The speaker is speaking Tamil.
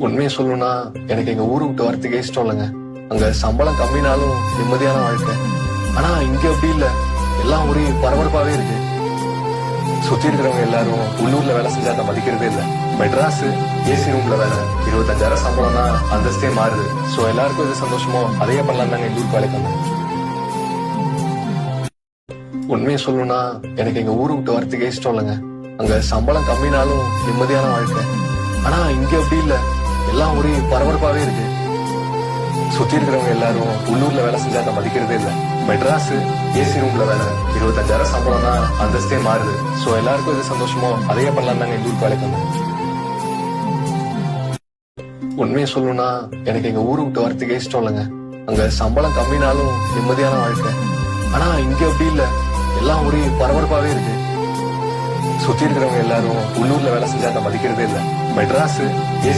உண்மையை சொல்லணும்னா எனக்கு எங்க ஊரு விட்டு வரத்துக்கே இஷ்டம் இல்லைங்க. அங்க சம்பளம் கம்மினாலும் நிம்மதியான வாழ்க்கை. ஆனா இங்க அப்படி இல்ல, எல்லாம் ஒரே பரபரப்பாவே இருக்கு. சுத்தி இருக்கிறவங்க எல்லாரும் உள்ளூர்ல வேலை செஞ்சா அதை மதிக்கிறதே இல்ல. மெட்ராஸ் ஏசி ரூம்ல வேலை, 25,000 சம்பளம்னா அந்தஸ்தே மாறுது. சோ எல்லாருக்கும் எது சந்தோஷமோ அதையே பண்ணலாம் தாங்க எங்க ஊருக்கு வேலைக்கு வந்தேன். உண்மையை சொல்லணும்னா எனக்கு எங்க ஊரு விட்டு வரத்துக்கே இஷ்டம் இல்லைங்க. அங்க சம்பளம் கம்மினாலும் நிம்மதியான வாழ்க்கை. ஆனா இங்க அப்படி இல்ல, எல்லாம் ஒரே பரபரப்பாவே இருக்கு. சுத்தி இருக்கிறவங்க எல்லாரும் உள்ளூர்ல வேலை செஞ்சா அதை மதிக்கிறதே இல்ல. மெட்ராஸ் ஏசி ரூம்ல வேலை, 25,000 சம்பளம்னா அந்தஸ்தே மாறுது. சோ எல்லாருக்கும் எது சந்தோஷமோ அதையே பண்ணலாம் தாங்க எங்க ஊருக்கு வேலைக்கு வந்தேன். உண்மையை சொல்லணும்னா எனக்கு எங்க ஊரு விட்டு வரத்துக்கே இஷ்டம் இல்லைங்க. அங்க சம்பளம் கம்மினாலும் நிம்மதியான வாழ்க்கை. ஆனா இங்க அப்படி இல்ல, எல்லாம் ஒரே பரபரப்பாவே இருக்கு. சுத்தி இருக்கிறவங்க எல்லாரும் உள்ளூர்ல வேலை செஞ்சா அதை மதிக்கிறதே இல்ல. மெட்ராஸ் ஏசி